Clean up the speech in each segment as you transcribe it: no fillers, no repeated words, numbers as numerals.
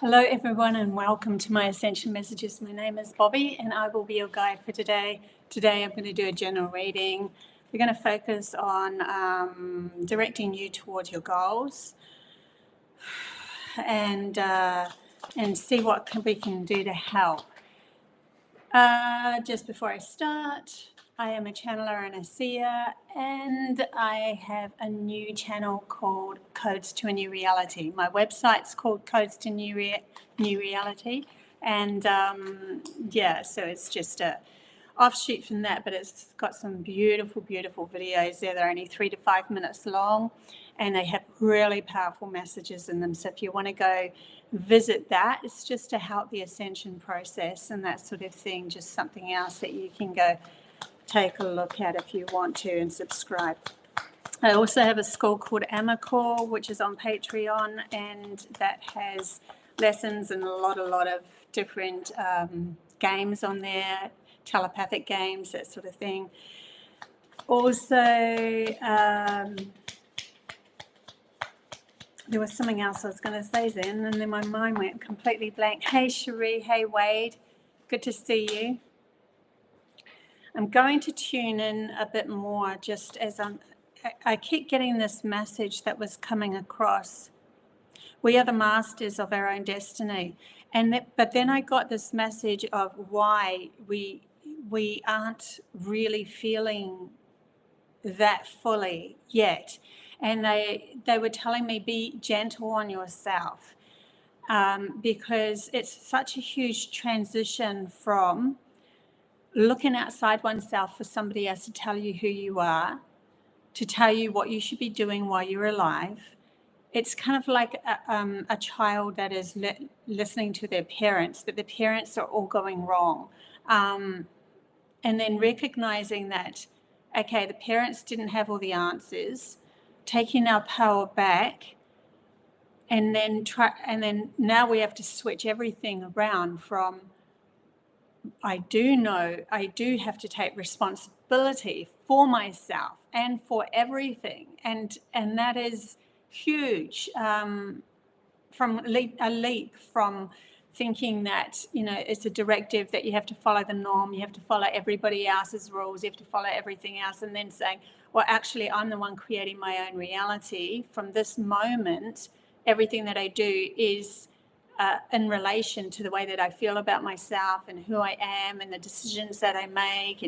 Hello everyone and welcome to my Ascension Messages. My name is Bobby and I will be your guide for today. Today I'm going to do a general reading. We're going to focus on directing you towards your goals and see what we can do to help. Just before I start, I am a channeler and a seer, and I have a new channel called Codes to a New Reality. My website's called Codes to New Reality, and so it's just a offshoot from that, but it's got some beautiful videos there. They're only 3 to 5 minutes long, and they have really powerful messages in them. So if you want to go visit that, it's just to help the ascension process and that sort of thing, just something else that you can go take a look at if you want to, and subscribe. I also have a school called Amacor, which is on Patreon, and that has lessons and a lot of different games on there, telepathic games, that sort of thing. Also, there was something else I was going to say then, and then my mind went completely blank. Hey Cherie, hey Wade, good to see you. I'm going to tune in a bit more just as I keep getting this message that was coming across. We are the masters of our own destiny. But then I got this message of why we aren't really feeling that fully yet. And they were telling me, be gentle on yourself, because it's such a huge transition from looking outside oneself for somebody else to tell you who you are, to tell you what you should be doing while you're alive. It's kind of like a child that is listening to their parents, but the parents are all going wrong. And then recognizing that, okay, the parents didn't have all the answers, taking our power back, and then now we have to switch everything around from, I do know I do have to take responsibility for myself and for everything, and that is huge. From a leap from thinking that, you know, it's a directive that you have to follow the norm, you have to follow everybody else's rules, you have to follow everything else, and then saying, well, actually, I'm the one creating my own reality. From this moment, everything that I do is in relation to the way that I feel about myself and who I am and the decisions that I make,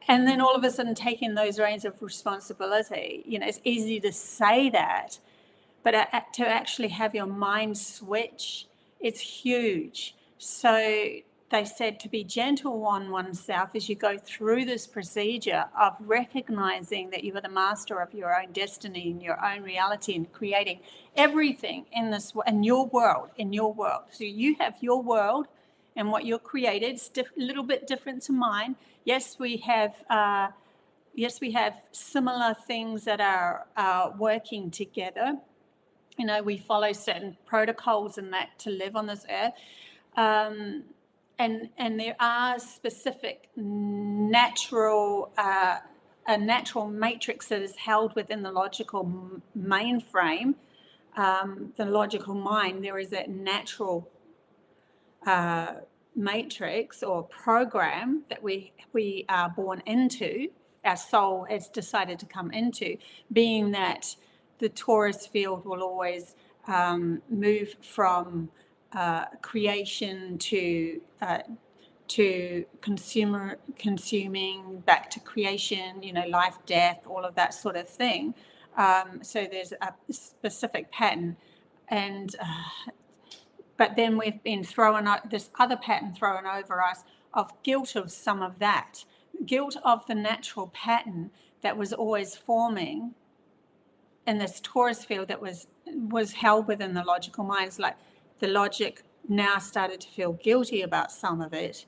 and then all of a sudden taking those reins of responsibility. You know, it's easy to say that, but to actually have your mind switch, it's huge. So they said to be gentle on oneself as you go through this procedure of recognizing that you are the master of your own destiny and your own reality, and creating everything in your world. So you have your world and what you're created. It's a little bit different to mine. Yes, we have similar things that are working together. You know, we follow certain protocols and that to live on this earth. And there are specific natural matrix that is held within the logical mainframe, the logical mind. There is that natural matrix or program that we are born into, our soul has decided to come into, being that the Taurus field will always move from creation to consuming, back to creation, you know, life, death, all of that sort of thing. So there's a specific pattern, and but then we've been this other pattern thrown over us of guilt of some of that, guilt of the natural pattern that was always forming in this Taurus field that was held within the logical mind. It's like the logic now started to feel guilty about some of it.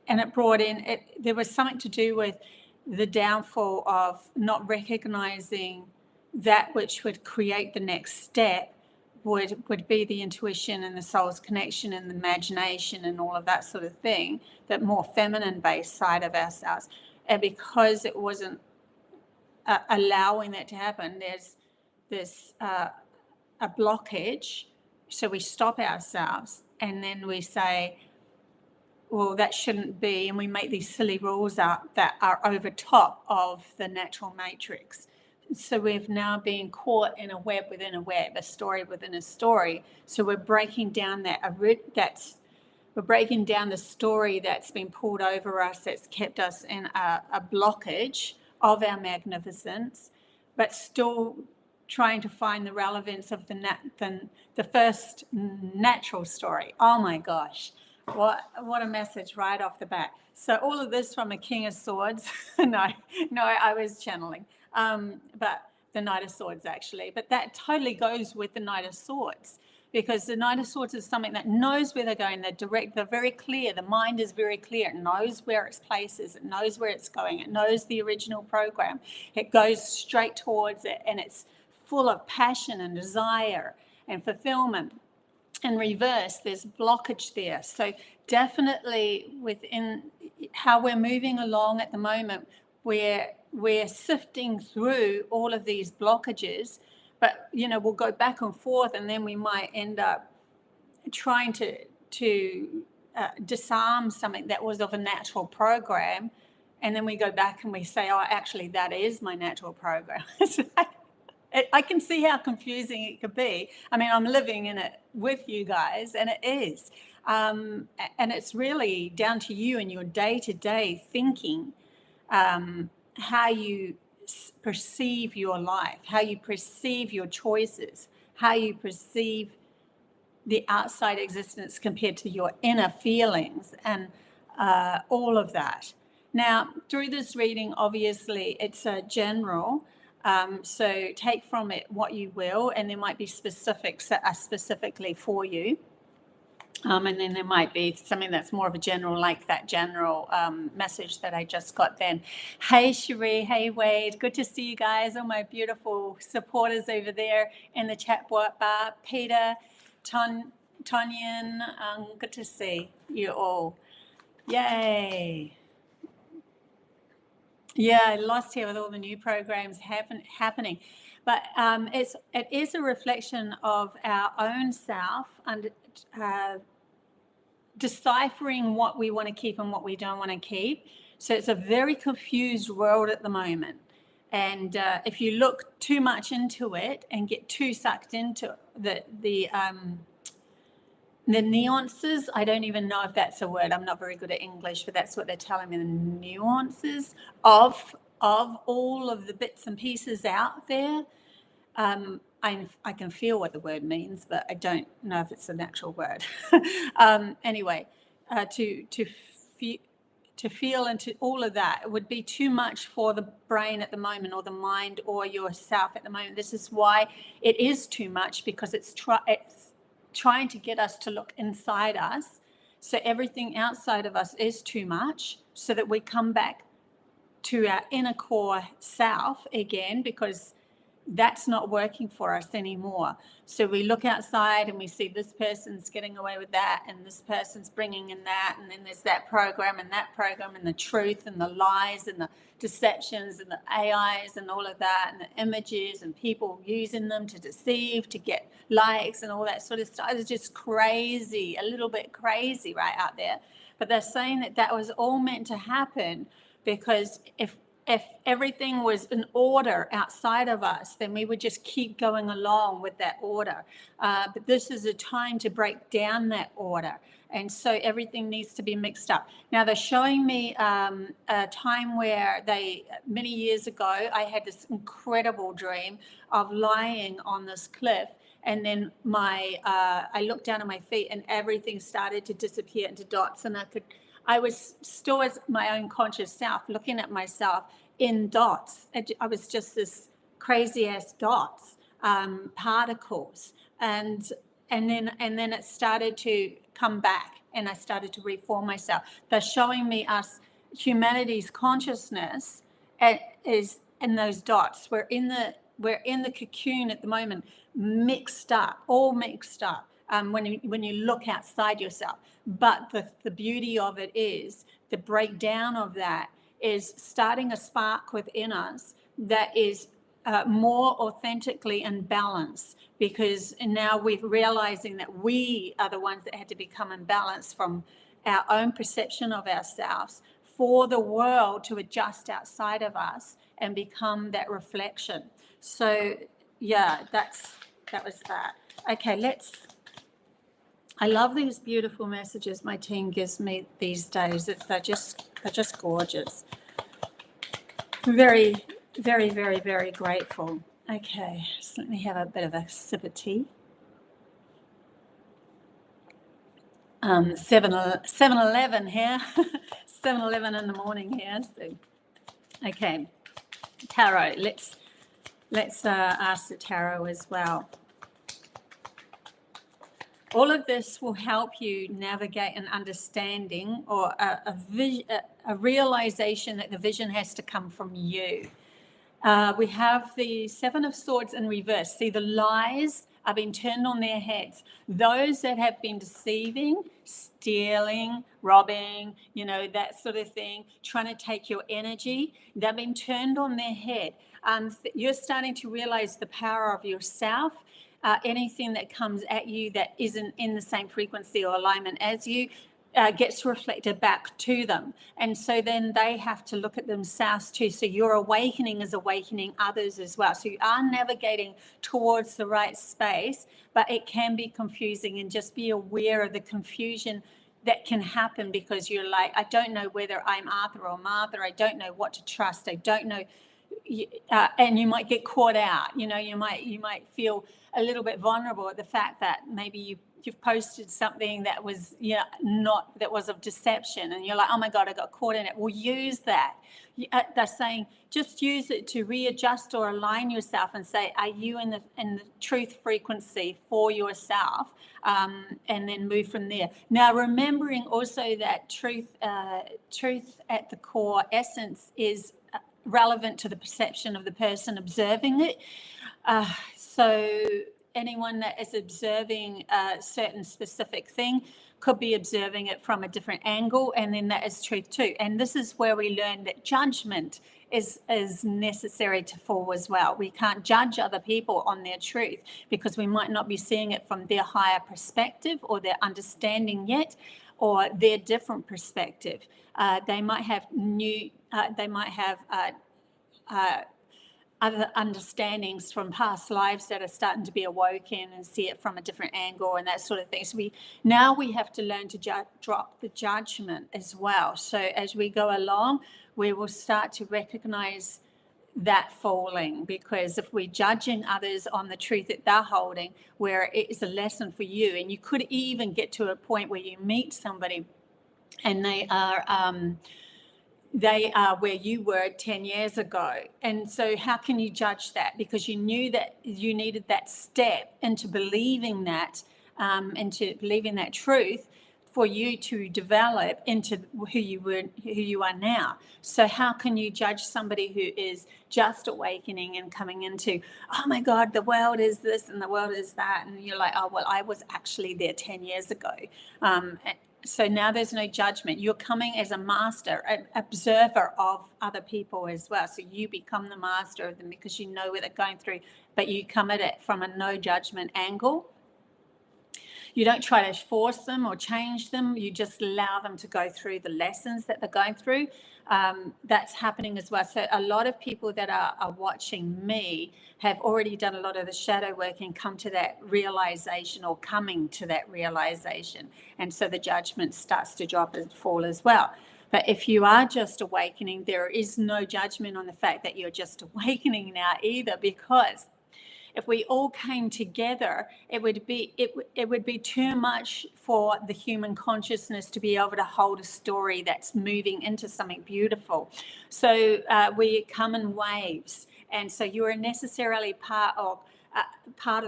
And it brought in, there was something to do with the downfall of not recognizing that which would create the next step would be the intuition and the soul's connection and the imagination and all of that sort of thing, that more feminine based side of ourselves. And because it wasn't allowing that to happen, there's this a blockage So we stop ourselves and then we say, well, that shouldn't be, and we make these silly rules up that are over top of the natural matrix. So we've now been caught in a web within a web, a story within a story. So we're breaking down we're breaking down the story that's been pulled over us, that's kept us in a blockage of our magnificence, but still trying to find the relevance of the first natural story. Oh my gosh. What a message right off the bat. So all of this from a King of Swords. no, I was channeling. But the Knight of Swords, actually. But that totally goes with the Knight of Swords, because the Knight of Swords is something that knows where they're going. They're direct, they're very clear. The mind is very clear. It knows where its place is. It knows where it's going. It knows the original program. It goes straight towards it, and it's full of passion and desire and fulfillment. In reverse, there's blockage there. So definitely within how we're moving along at the moment, we're sifting through all of these blockages, but we'll go back and forth, and then we might end up trying to disarm something that was of a natural program, and then we go back and we say, oh, actually that is my natural program. I can see how confusing it could be. I mean, I'm living in it with you guys, and it is. And it's really down to you and your day-to-day thinking, how you perceive your life, how you perceive your choices, how you perceive the outside existence compared to your inner feelings, and all of that. Now, through this reading, obviously, it's a general. So take from it what you will, and there might be specifics that are specifically for you. And then there might be something that's more of a general, like that general message that I just got then. Hey, Cherie. Hey, Wade. Good to see you guys, all my beautiful supporters over there in the chat bar. Peter, Tonyan, good to see you all. Yay. Yeah, lost here with all the new programs happening. But it is a reflection of our own self and deciphering what we want to keep and what we don't want to keep. So it's a very confused world at the moment. And if you look too much into it and get too sucked into the nuances, I don't even know if that's a word. I'm not very good at English, but that's what they're telling me, the nuances of all of the bits and pieces out there. I can feel what the word means, but I don't know if it's an actual word. Anyway, to feel into all of that, it would be too much for the brain at the moment, or the mind, or yourself at the moment. This is why it is too much, because it's trying to get us to look inside us. So everything outside of us is too much, so that we come back to our inner core self again, because that's not working for us anymore. So we look outside and we see this person's getting away with that, and this person's bringing in that, and then there's that program and the truth and the lies and the deceptions and the AIs and all of that, and the images and people using them to deceive, to get likes and all that sort of stuff. It's just crazy, a little bit crazy right out there. But they're saying that was all meant to happen, because if everything was in order outside of us, then we would just keep going along with that order. But this is a time to break down that order. And so everything needs to be mixed up. Now, they're showing me a time where many years ago, I had this incredible dream of lying on this cliff. And then I looked down at my feet, and everything started to disappear into dots. And I was still as my own conscious self, looking at myself in dots. I was just this crazy ass dots, particles, and then it started to come back, and I started to reform myself. They're showing me humanity's consciousness is in those dots. We're in the cocoon at the moment, all mixed up. When you look outside yourself. But the beauty of it is the breakdown of that is starting a spark within us that is more authentically in balance, because now we're realizing that we are the ones that had to become imbalanced from our own perception of ourselves for the world to adjust outside of us and become that reflection. So yeah, that was that. Okay, I love these beautiful messages my team gives me these days. They're just gorgeous. Very, very, very, very grateful. Okay, so let me have a bit of a sip of tea. 7-Eleven here. 7-Eleven in the morning here. So, okay, tarot. Let's ask the tarot as well. All of this will help you navigate an understanding or a realization that the vision has to come from you. We have the Seven of Swords in reverse. See, the lies are being turned on their heads. Those that have been deceiving, stealing, robbing, that sort of thing, trying to take your energy, they've been turned on their head. You're starting to realize the power of yourself. Anything that comes at you that isn't in the same frequency or alignment as you gets reflected back to them. And so then they have to look at themselves too. So your awakening is awakening others as well. So you are navigating towards the right space, but it can be confusing, and just be aware of the confusion that can happen, because you're like, I don't know whether I'm Arthur or Martha. I don't know what to trust. I don't know. And you might get caught out. You might feel a little bit vulnerable at the fact that maybe you've posted something that was that was of deception, and you're like, oh my God, I got caught in it. Well, use that. They're saying just use it to readjust or align yourself and say, are you in the truth frequency for yourself, and then move from there. Now, remembering also that truth at the core essence is relevant to the perception of the person observing it. So anyone that is observing a certain specific thing could be observing it from a different angle, and then that is truth too. And this is where we learn that judgment is necessary to fall as well. We can't judge other people on their truth, because we might not be seeing it from their higher perspective or their understanding yet, or their different perspective. They might have other understandings from past lives that are starting to be awoken and see it from a different angle and that sort of thing. So we have to learn to drop the judgment as well. So as we go along, we will start to recognize that falling, because if we're judging others on the truth that they're holding, where it is a lesson for you, and you could even get to a point where you meet somebody and they are where you were 10 years ago. And so how can you judge that? Because you knew that you needed that step into believing that, truth for you to develop into who you are now. So how can you judge somebody who is just awakening and coming into, oh my God, the world is this and the world is that, and you're like, oh well, I was actually there 10 years ago. So now there's no judgment. You're coming as a master, an observer of other people as well. So you become the master of them, because you know what they're going through, but you come at it from a no judgment angle. You don't try to force them or change them. You just allow them to go through the lessons that they're going through. That's happening as well. So a lot of people that are watching me have already done a lot of the shadow work and come to that realization, or coming to that realization. And so the judgment starts to drop and fall as well. But if you are just awakening, there is no judgment on the fact that you're just awakening now either, because if we all came together, it would be too much for the human consciousness to be able to hold a story that's moving into something beautiful. So we come in waves, and so you are necessarily part of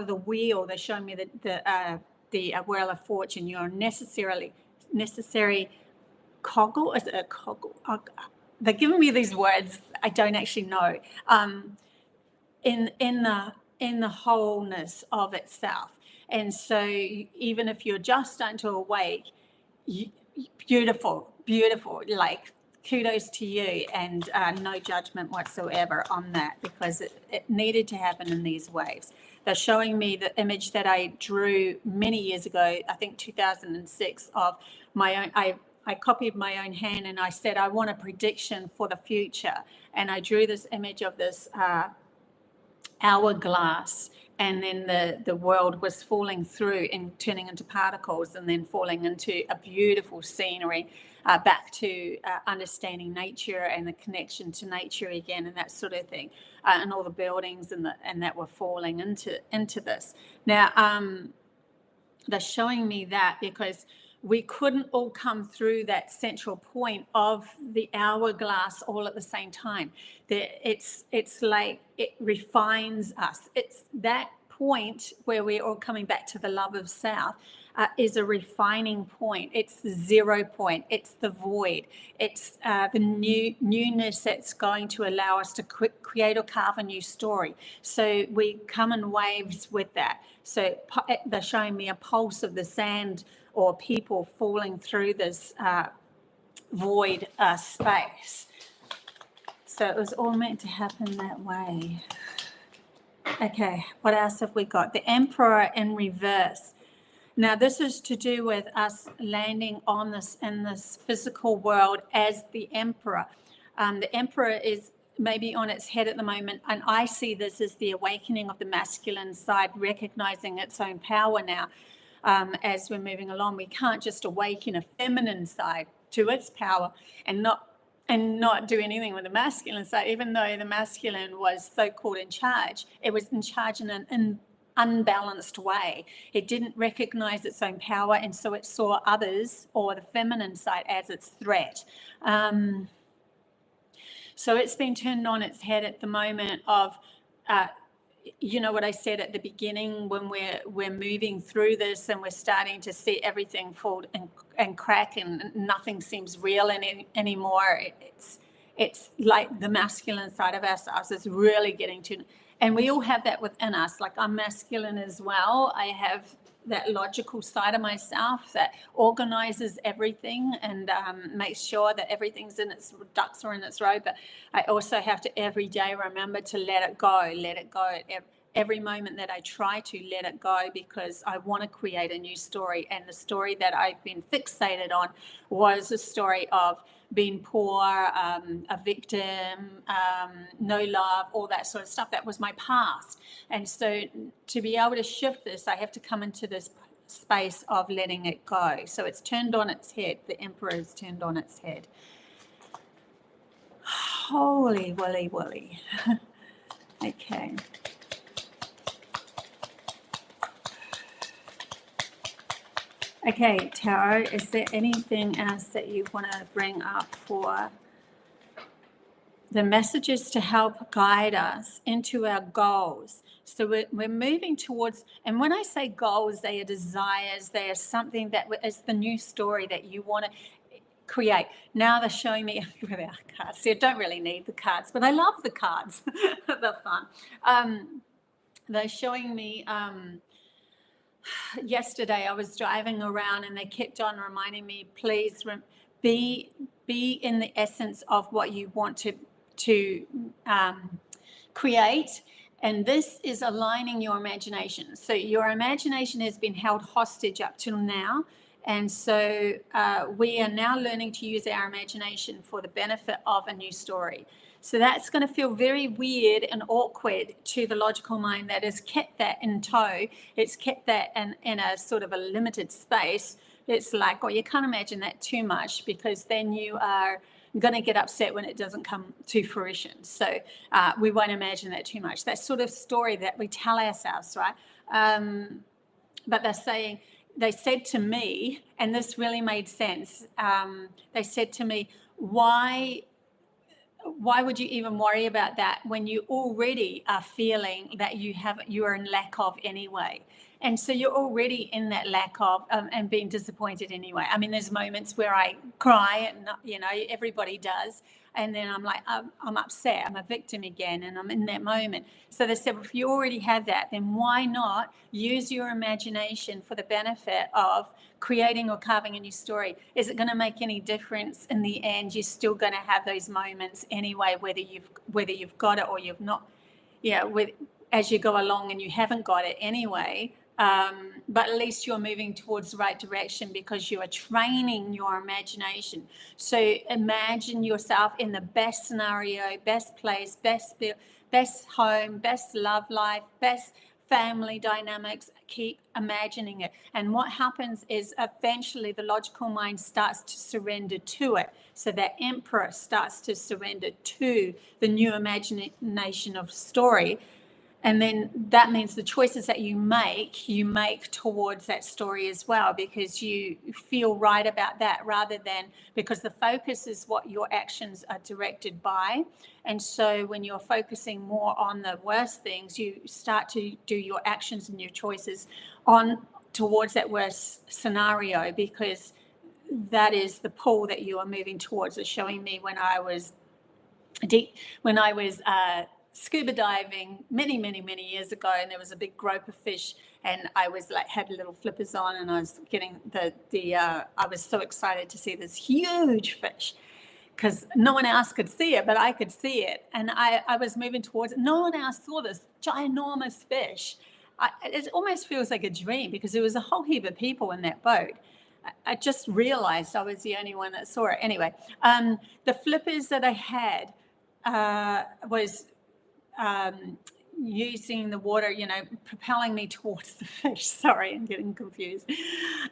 the wheel. They're showing me the wheel of fortune. You're necessary coggle. Is it a coggle? They're giving me these words I don't actually know. In the wholeness of itself. And so even if you're just starting to awake, beautiful, like kudos to you, and no judgment whatsoever on that, because it needed to happen in these waves. They're showing me the image that I drew many years ago, I think 2006, of my own. I copied my own hand and I said, I want a prediction for the future. And I drew this image of this hourglass, and then the world was falling through and turning into particles, and then falling into a beautiful scenery, back to understanding nature and the connection to nature again, and that sort of thing, and all the buildings and that were falling into this. Now, they're showing me that because we couldn't all come through that central point of the hourglass all at the same time. It's like it refines us. It's that point where we're all coming back to the love of self, is a refining point. It's the 0 point. It's the void. It's the newness that's going to allow us to create or carve a new story. So we come in waves with that. So they're showing me a pulse of the sand or people falling through this void space. So it was all meant to happen that way. Okay, what else have we got? The Emperor in reverse. Now, this is to do with us landing on this in this physical world as the Emperor. The Emperor is maybe on its head at the moment, and I see this as the awakening of the masculine side, recognizing its own power now. As we're moving along, we can't just awaken a feminine side to its power and not do anything with the masculine side, even though the masculine was so-called in charge. It was in charge in an unbalanced way. It didn't recognize its own power, and so it saw others or the feminine side as its threat. So it's been turned on its head at the moment of, you know what I said at the beginning, when we're moving through this and we're starting to see everything fall and crack, and nothing seems real anymore. It's like the masculine side of ourselves is really getting to, and we all have that within us. Like, I'm masculine as well. I have that logical side of myself that organizes everything and makes sure that everything's in its ducks are in its row. But I also have to every day remember to let it go. Every moment that I try to let it go, because I want to create a new story. And the story that I've been fixated on was a story of being poor, a victim, no love, all that sort of stuff. That was my past. And so to be able to shift this, I have to come into this space of letting it go. So it's turned on its head. The Emperor is turned on its head. Holy woolly. Okay. Okay, Tarot, is there anything else that you want to bring up for the messages to help guide us into our goals? So we're moving towards, and when I say goals, they are desires, they are something that is the new story that you want to create. Now they're showing me with our cards. So I don't really need the cards, but I love the cards. They're fun. They're showing me... yesterday I was driving around and they kept on reminding me, please be in the essence of what you want to create. And this is aligning your imagination. So your imagination has been held hostage up till now. And so we are now learning to use our imagination for the benefit of a new story. So that's going to feel very weird and awkward to the logical mind that has kept that in tow. It's kept that in a sort of a limited space. It's like, well, you can't imagine that too much, because then you are going to get upset when it doesn't come to fruition. So we won't imagine that too much. That sort of story that we tell ourselves, right? But they said to me, and this really made sense. They said to me, why would you even worry about that when you already are feeling that you are in lack of anyway? And so you're already in that lack of and being disappointed anyway. I mean, there's moments where I cry, and everybody does, and then I'm like, I'm upset, I'm a victim again, and I'm in that moment. So they said, well, if you already have that, then why not use your imagination for the benefit of creating or carving a new story? Is it going to make any difference in the end? You're still going to have those moments anyway, whether you've got it or you've not. As you go along, and you haven't got it anyway. But at least you're moving towards the right direction because you are training your imagination. So imagine yourself in the best scenario, best place, best home, best love life, best family dynamics. Keep imagining it. And what happens is eventually the logical mind starts to surrender to it. So that emperor starts to surrender to the new imagination of story. And then that means the choices that you make towards that story as well, because you feel right about that, rather than, because the focus is what your actions are directed by. And so when you're focusing more on the worst things, you start to do your actions and your choices on towards that worst scenario, because that is the pull that you are moving towards. It's showing me when I was scuba diving many years ago, and there was a big group of fish, and I was like, had little flippers on, and I was getting I was so excited to see this huge fish, because no one else could see it, but I could see it, and I was moving towards it. No one else saw this ginormous fish. It almost feels like a dream, because there was a whole heap of people in that boat. I just realized I was the only one that saw it. Anyway, the flippers that I had was using the water, propelling me towards the fish. Sorry, I'm getting confused.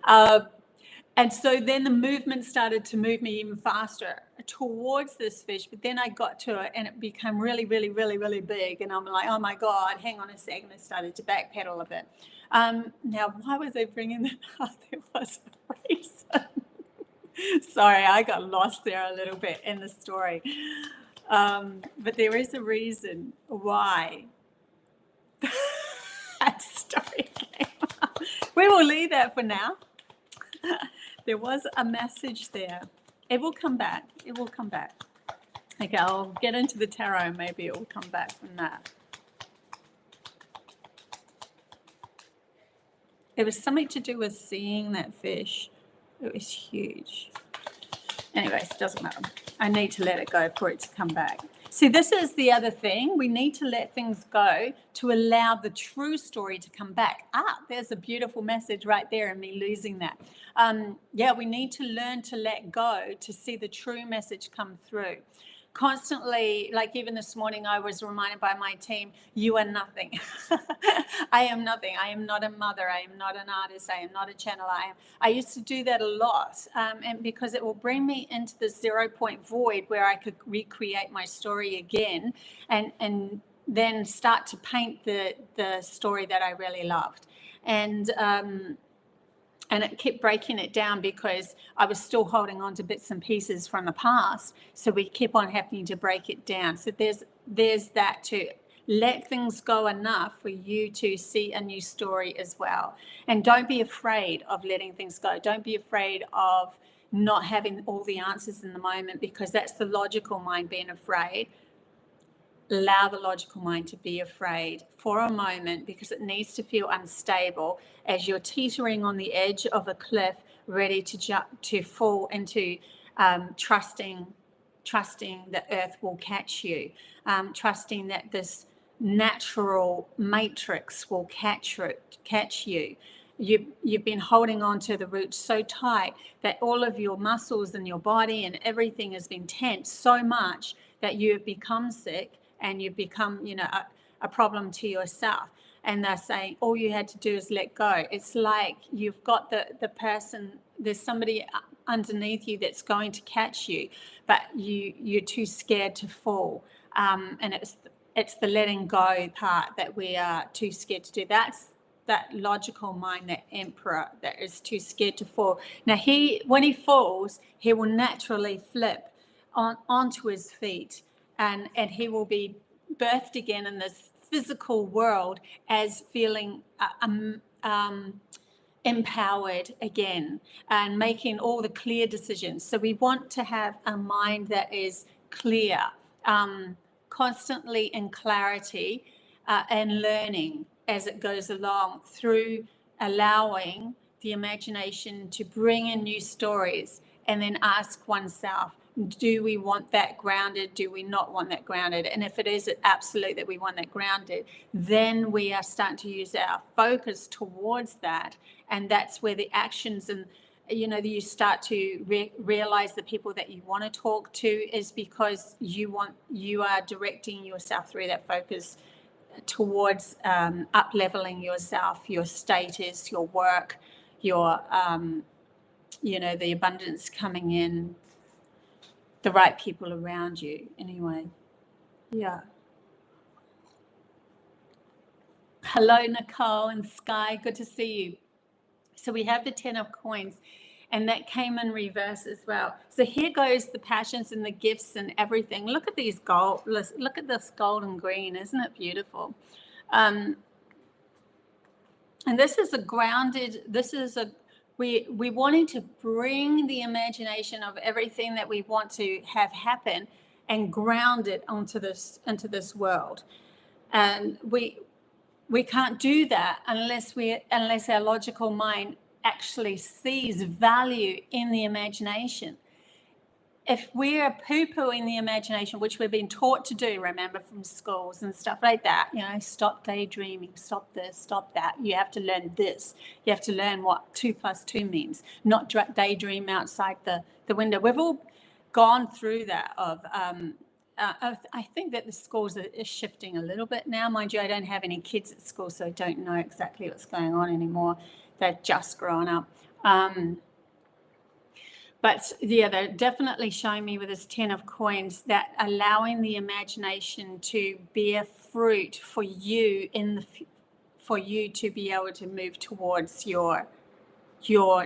And so then the movement started to move me even faster towards this fish. But then I got to it, and it became really, really, really, really big. And I'm like, oh my God, hang on a second. I started to backpedal a bit. Now, why was I bringing that up? There was a reason. Sorry, I got lost there a little bit in the story. But there is a reason why that story came up. We will leave that for now. There was a message there. It will come back. It will come back. Okay, I'll get into the tarot. Maybe it will come back from that. It was something to do with seeing that fish. It was huge. Anyways, it doesn't matter. I need to let it go for it to come back. See, this is the other thing. We need to let things go to allow the true story to come back. There's a beautiful message right there in me losing that. We need to learn to let go to see the true message come through. Constantly, like even this morning, I was reminded by my team, you are nothing. I am nothing. I am not a mother. I am not an artist. I am not a channeler. I used to do that a lot, and because it will bring me into the 0 point void where I could recreate my story again, and then start to paint the story that I really loved. And it kept breaking it down because I was still holding on to bits and pieces from the past. So we kept on having to break it down. So there's that, to let things go enough for you to see a new story as well. And don't be afraid of letting things go. Don't be afraid of not having all the answers in the moment, because that's the logical mind being afraid. Allow the logical mind to be afraid for a moment, because it needs to feel unstable as you're teetering on the edge of a cliff, ready to fall into trusting that earth will catch you, trusting that this natural matrix will catch you. You've been holding on to the roots so tight that all of your muscles in your body and everything has been tense so much that you have become sick, and you've become, a problem to yourself. And they're saying all you had to do is let go. It's like you've got the person, there's somebody underneath you that's going to catch you, but you're too scared to fall. And it's the letting go part that we are too scared to do. That's that logical mind, that emperor that is too scared to fall. Now when he falls, he will naturally flip onto his feet. And he will be birthed again in this physical world as feeling empowered again and making all the clear decisions. So we want to have a mind that is clear, constantly in clarity, and learning as it goes along through allowing the imagination to bring in new stories, and then ask oneself, do we want that grounded? Do we not want that grounded? And if it is absolute that we want that grounded, then we are starting to use our focus towards that. And that's where the actions and, you start to realize the people that you want to talk to is because you are directing yourself through that focus towards up-leveling yourself, your status, your work, your, the abundance coming in, the right people around you anyway. Yeah. Hello, Nicole and Sky. Good to see you. So we have the 10 of coins, and that came in reverse as well. So here goes the passions and the gifts and everything. Look at these gold. Look at this gold and green. Isn't it beautiful? And this is a grounded. We're wanting to bring the imagination of everything that we want to have happen and ground it into this world. And we can't do that unless our logical mind actually sees value in the imagination. If we're poo-pooing the imagination, which we've been taught to do, remember, from schools and stuff like that, stop daydreaming, stop this, stop that. You have to learn this. You have to learn what 2 + 2 means, not daydream outside the window. We've all gone through that I think that the schools are shifting a little bit now. Mind you, I don't have any kids at school, so I don't know exactly what's going on anymore. They're just growing up. But yeah, they're definitely showing me with this 10 of coins that allowing the imagination to bear fruit for you for you to be able to move towards your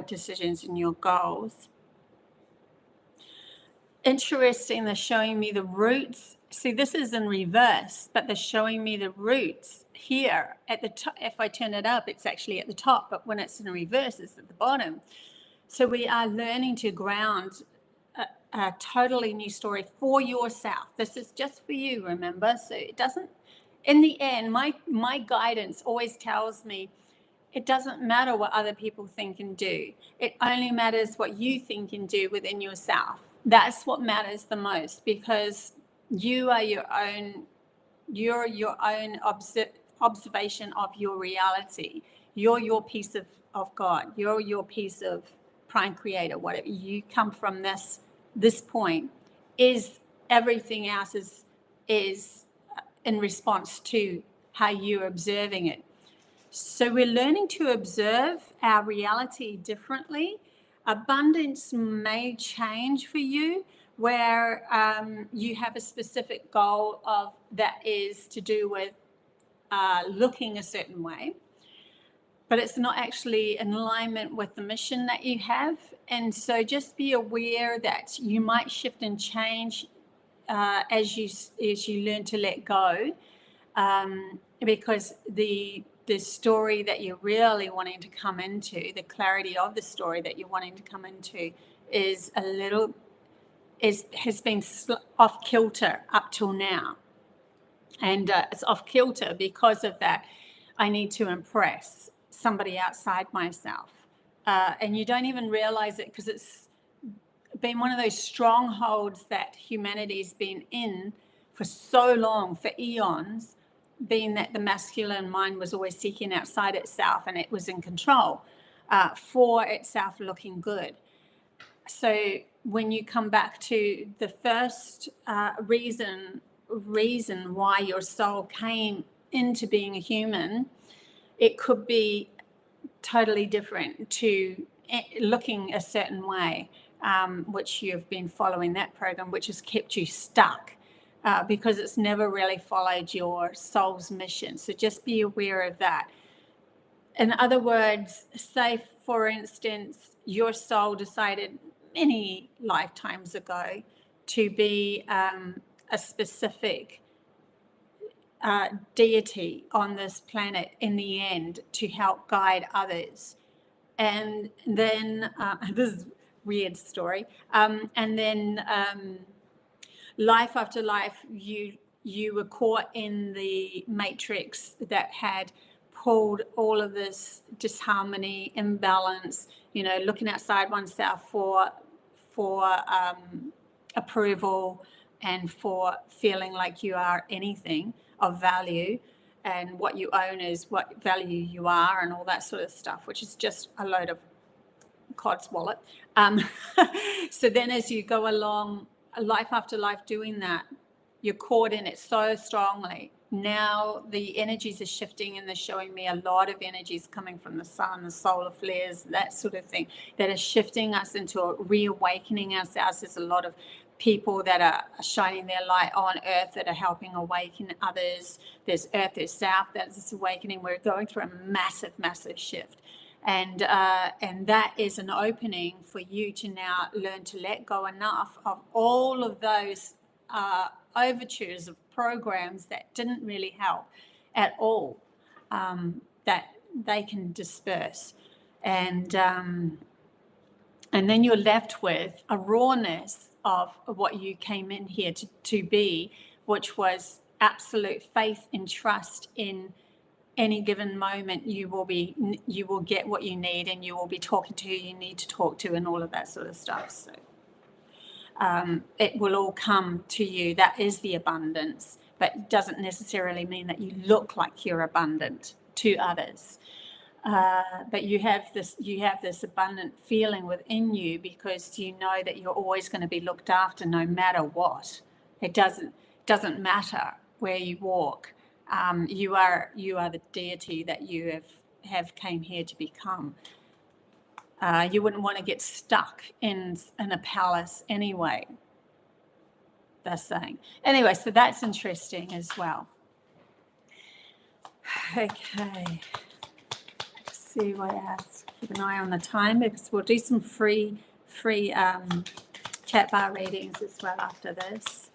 decisions and your goals. Interesting, they're showing me the roots. See, this is in reverse, but they're showing me the roots here at the top. If I turn it up, it's actually at the top, but when it's in reverse, it's at the bottom. So we are learning to ground a totally new story for yourself. This is just for you, remember? So it doesn't, in the end, my guidance always tells me it doesn't matter what other people think and do. It only matters what you think and do within yourself. That's what matters the most, because you are your own observation of your reality. You're your piece of God. You're your piece of prime creator, whatever. You come from this point. Is everything else is in response to how you're observing it. So we're learning to observe our reality differently. Abundance may change for you, where you have a specific goal that is to do with looking a certain way, but it's not actually in alignment with the mission that you have. And so just be aware that you might shift and change as you learn to let go, because the story that you're really wanting to come into, the clarity of the story that you're wanting to come into, has been off kilter up till now. And it's off kilter because of that. I need to impress somebody outside myself. And you don't even realize it, because it's been one of those strongholds that humanity's been in for so long, for eons, being that the masculine mind was always seeking outside itself, and it was in control for itself looking good. So when you come back to the first reason why your soul came into being a human, it could be totally different to looking a certain way, which you've been following that program, which has kept you stuck. Because it's never really followed your soul's mission. So just be aware of that. In other words, say, for instance, your soul decided many lifetimes ago to be a specific deity on this planet in the end to help guide others. And then this is a weird story. And then life after life, you were caught in the matrix that had pulled all of this disharmony, imbalance, you know, looking outside oneself for approval and for feeling like you are anything of value, and what you own is what value you are, and all that sort of stuff, which is just a load of cod's wallet. So then as you go along, life after life doing that, you're caught in it so strongly. Now the energies are shifting, and they're showing me a lot of energies coming from the sun, the solar flares, that sort of thing, that are shifting us into reawakening ourselves. There's a lot of people that are shining their light on earth that are helping awaken others. There's earth, there's south, that's awakening. We're going through a massive, massive shift. And that is an opening for you to now learn to let go enough of all of those overtures of programs that didn't really help at all, that they can disperse. And then you're left with a rawness of what you came in here to be, which was absolute faith and trust in any given moment. You will get what you need, and you will be talking to who you need to talk to, and all of that sort of stuff. So it will all come to you. That is the abundance, but it doesn't necessarily mean that you look like you're abundant to others. But you have this abundant feeling within you, because you know that you're always going to be looked after no matter what. It doesn't matter where you walk. You are the deity that you have came here to become. You wouldn't want to get stuck in a palace anyway, they're saying. Anyway, so that's interesting as well. Okay. Let's see what else. Keep an eye on the time, because we'll do some free chat bar readings as well after this.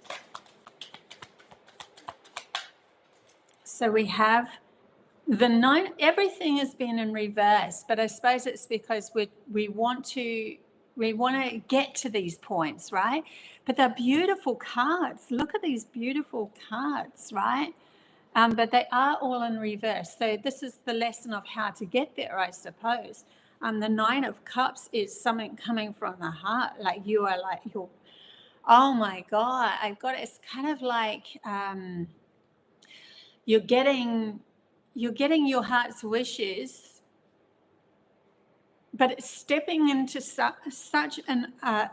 So we have the 9. Everything has been in reverse, but I suppose it's because we want to get to these points, right? But they're beautiful cards. Look at these beautiful cards, right? But they are all in reverse. So this is the lesson of how to get there, I suppose. The 9 of Cups is something coming from the heart. Like you're, oh my God, I've got it. It's kind of like you're getting your heart's wishes, but it's stepping into such a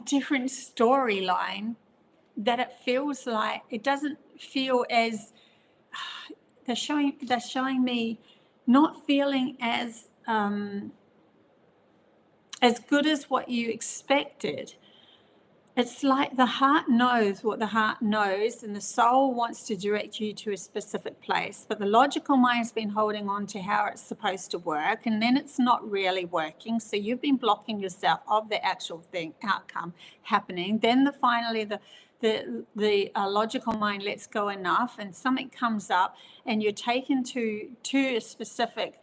different storyline that it feels like it doesn't feel as they're showing me not feeling as good as what you expected. It's like the heart knows what the heart knows, and the soul wants to direct you to a specific place, but the logical mind's been holding on to how it's supposed to work, and then it's not really working. So you've been blocking yourself of the actual outcome happening. Then finally the logical mind lets go enough, and something comes up, and you're taken to a specific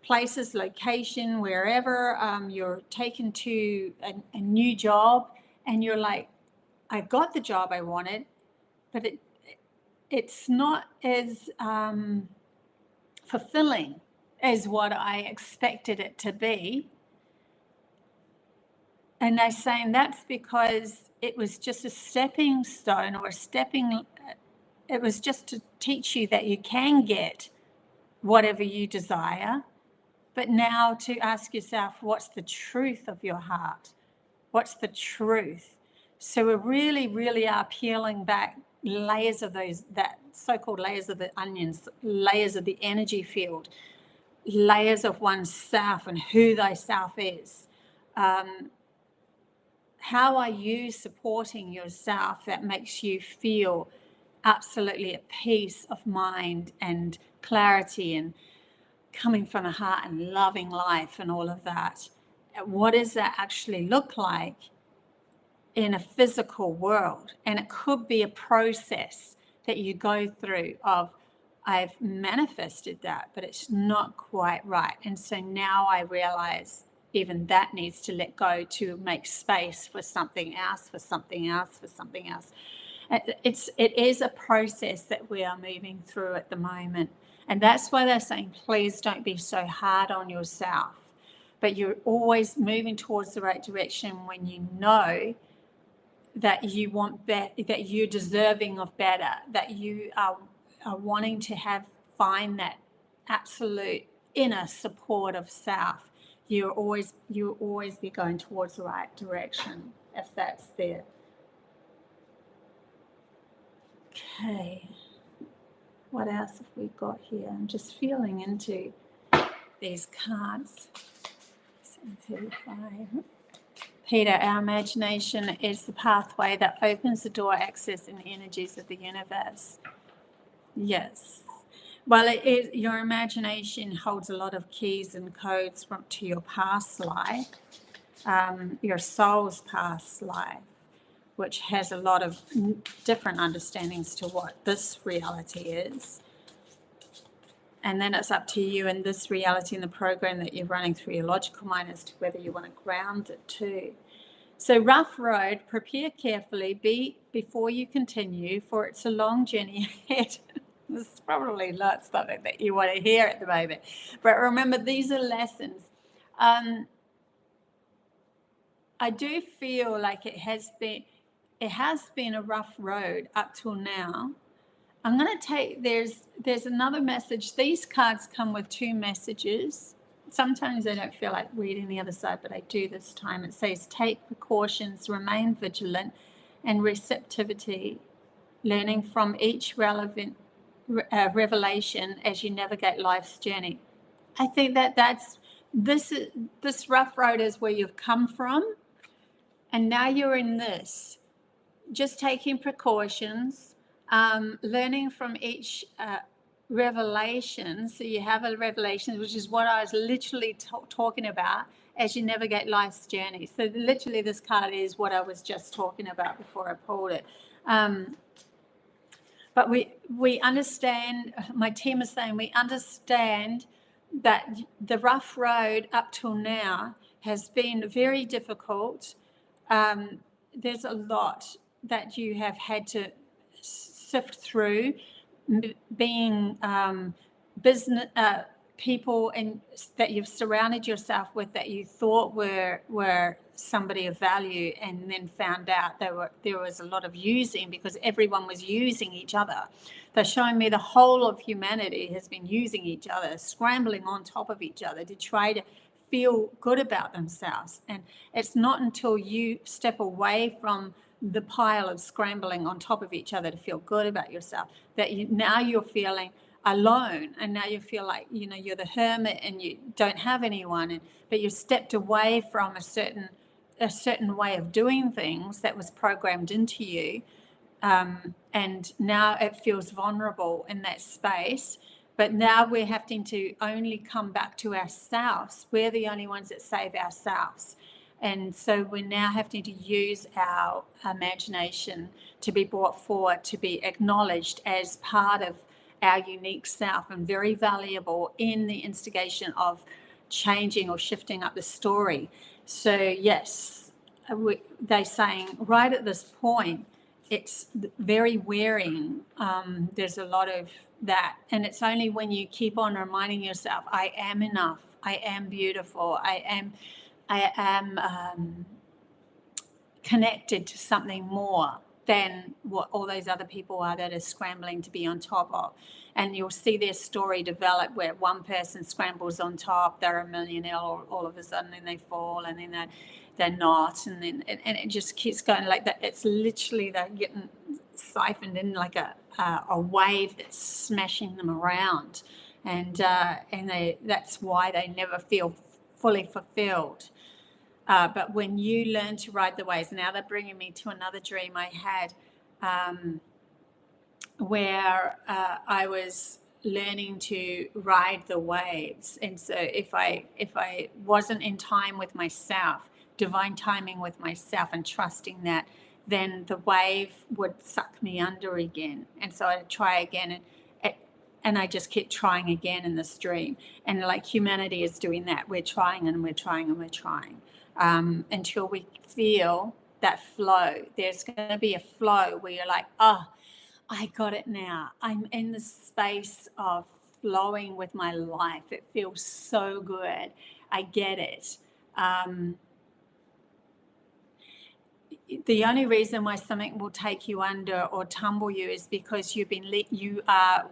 places, location, wherever. You're taken to a new job. And you're like, I got the job I wanted, but it's not as fulfilling as what I expected it to be. And they're saying that's because it was just a stepping stone, or it was just to teach you that you can get whatever you desire. But now to ask yourself, what's the truth of your heart? What's the truth? So we really, really are peeling back layers of that so-called layers of the onions, layers of the energy field, layers of oneself and who thyself is. How are you supporting yourself that makes you feel absolutely at peace of mind and clarity and coming from the heart and loving life and all of that? What does that actually look like in a physical world? And it could be a process that you go through of I've manifested that, but it's not quite right. And so now I realize even that needs to let go to make space for something else, for something else, for something else. It is a process that we are moving through at the moment. And that's why they're saying, please don't be so hard on yourself. But you're always moving towards the right direction when you know that you want better, that you're deserving of better, that you are wanting to find that absolute inner support of self. You'll always be going towards the right direction if that's there. Okay, what else have we got here? I'm just feeling into these cards. 35. Peter, our imagination is the pathway that opens the door accessing the energies of the universe. Yes. Well, your imagination holds a lot of keys and codes to your past life, your soul's past life, which has a lot of different understandings to what this reality is. And then it's up to you in this reality and the program that you're running through your logical mind as to whether you want to ground it too. So rough road, prepare carefully, before you continue, for it's a long journey ahead. This is probably not something that you want to hear at the moment. But remember, these are lessons. I do feel like it has been a rough road up till now. I'm going to take, there's another message. These cards come with two messages. Sometimes I don't feel like reading the other side, but I do this time. It says, take precautions, remain vigilant and receptivity, learning from each relevant revelation as you navigate life's journey. I think this rough road is where you've come from, and now you're in this. Just taking precautions, learning from each revelation. So you have a revelation, which is what I was literally talking about as you navigate life's journey. So literally this card is what I was just talking about before I pulled it. But we understand, my team is saying, we understand that the rough road up till now has been very difficult. There's a lot that you have had to sift through, being business people and that you've surrounded yourself with that you thought were somebody of value, and then found out there was a lot of using, because everyone was using each other. They're showing me the whole of humanity has been using each other, scrambling on top of each other to try to feel good about themselves. And it's not until you step away from the pile of scrambling on top of each other to feel good about yourself that now you're feeling alone, and now you feel like you're the hermit and you don't have anyone, but you stepped away from a certain way of doing things that was programmed into you, and now it feels vulnerable in that space. But now we're having to only come back to ourselves. We're the only ones that save ourselves. And so we're now having to use our imagination to be brought forward, to be acknowledged as part of our unique self, and very valuable in the instigation of changing or shifting up the story. So yes, they're saying right at this point, it's very wearing. There's a lot of that. And it's only when you keep on reminding yourself, I am enough, I am beautiful, I am connected to something more than what all those other people are that are scrambling to be on top of. And you'll see their story develop where one person scrambles on top, they're a millionaire all of a sudden, and they fall, and then they're not, and then it just keeps going like that. It's literally they're getting siphoned in like a wave that's smashing them around, and that's why they never feel fully fulfilled. But when you learn to ride the waves, now they're bringing me to another dream I had, where I was learning to ride the waves. And so if I wasn't in time with myself, divine timing with myself, and trusting that, then the wave would suck me under again. And so I'd try again. And I just kept trying again in this dream. And like humanity is doing that. We're trying and we're trying and we're trying until we feel that flow. There's going to be a flow where you're like, oh, I got it now. I'm in the space of flowing with my life. It feels so good. I get it. The only reason why something will take you under or tumble you is because you are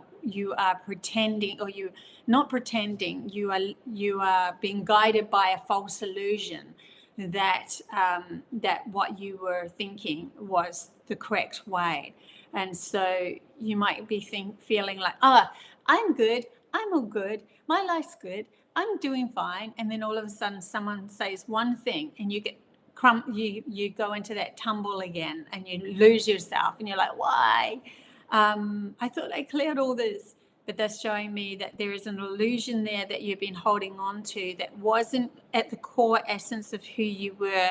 pretending, or you not pretending. You are being guided by a false illusion that that what you were thinking was the correct way. And so you might be feeling like, oh, I'm good, I'm all good, my life's good, I'm doing fine. And then all of a sudden someone says one thing and you get you go into that tumble again and you lose yourself and you're like, why? I thought I cleared all this. But that's showing me that there is an illusion there that you've been holding on to that wasn't at the core essence of who you were,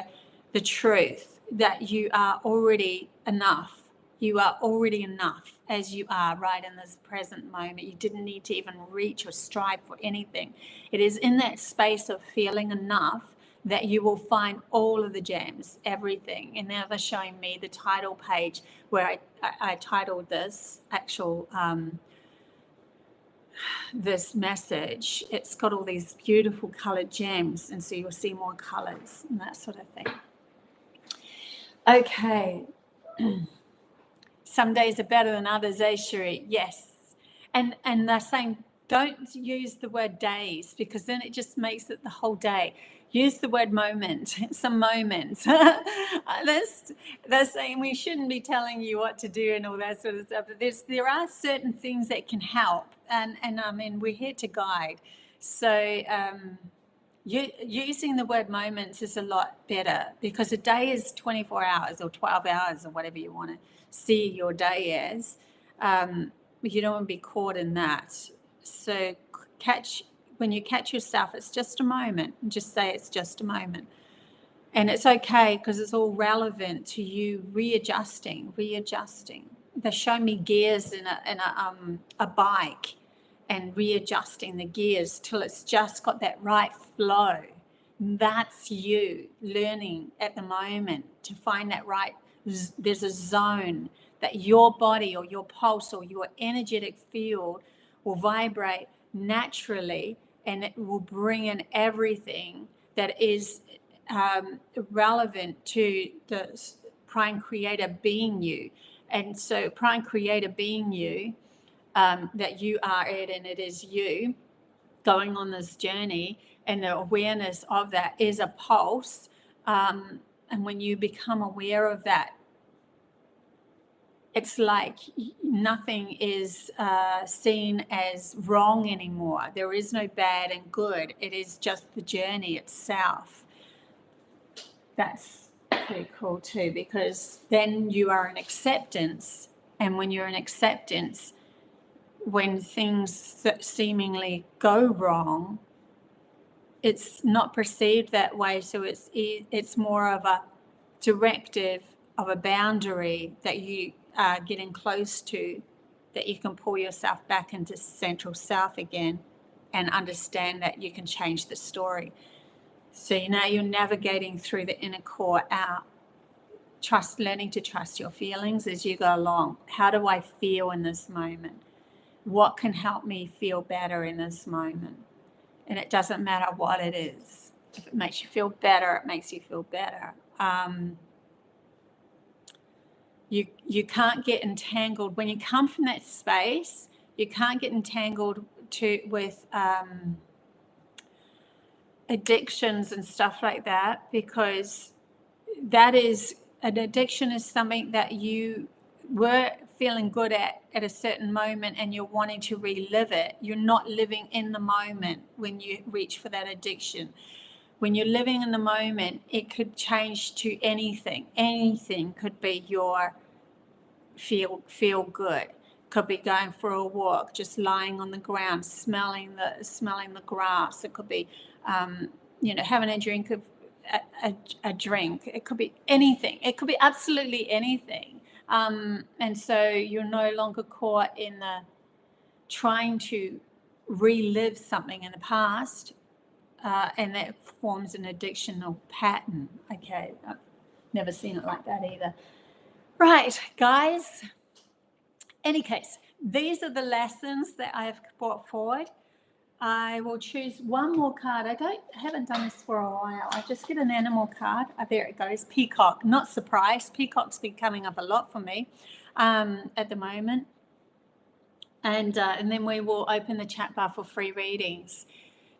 the truth, that you are already enough. You are already enough as you are right in this present moment. You didn't need to even reach or strive for anything. It is in that space of feeling enough that you will find all of the gems, everything. And now they're showing me the title page where I titled this actual this message. It's got all these beautiful colored gems, and so you'll see more colors and that sort of thing. Okay. Some days are better than others, eh, Cherie? Yes. And they're saying don't use the word days, because then it just makes it the whole day. Use the word moment, some moments. They're saying we shouldn't be telling you what to do and all that sort of stuff. But there are certain things that can help, and I mean, we're here to guide. So using the word moments is a lot better, because a day is 24 hours or 12 hours or whatever you want to see your day as. You don't want to be caught in that. So when you catch yourself, it's just a moment. Just say it's just a moment. And it's okay, because it's all relevant to you readjusting. They show me gears in a bike, and readjusting the gears till it's just got that right flow. That's you learning at the moment to find that right. There's a zone that your body or your pulse or your energetic field will vibrate naturally, and it will bring in everything that is relevant to the prime creator being you. And so prime creator being you, that you are it and it is you going on this journey, and the awareness of that is a pulse. And when you become aware of that, it's like nothing is seen as wrong anymore. There is no bad and good. It is just the journey itself. That's pretty cool too, because then you are in acceptance. And when you're in acceptance, when things seemingly go wrong, it's not perceived that way. So it's more of a directive, of a boundary that you are getting close to, that you can pull yourself back into central self again and understand that you can change the story. So now you're navigating through the inner core out, learning to trust your feelings as you go along. How do I feel in this moment? What can help me feel better in this moment? And it doesn't matter what it is. If it makes you feel better, it makes you feel better. You can't get entangled when you come from that space. You can't get entangled with addictions and stuff like that, because that is an addiction is something that you were feeling good at a certain moment, and you're wanting to relive it. You're not living in the moment when you reach for that addiction. When you're living in the moment, it could change to anything. Anything could be your feel good. Could be going for a walk, just lying on the ground, smelling the grass. It could be, having a drink of a drink. It could be anything. It could be absolutely anything. And so you're no longer caught in trying to relive something in the past, and that forms an addictional pattern. Okay, I've never seen it like that either. Right, guys. Any case, these are the lessons that I have brought forward. I will choose one more card. I haven't done this for a while. I just get an animal card. Oh, there it goes, peacock. Not surprised. Peacock's been coming up a lot for me at the moment. And then we will open the chat bar for free readings.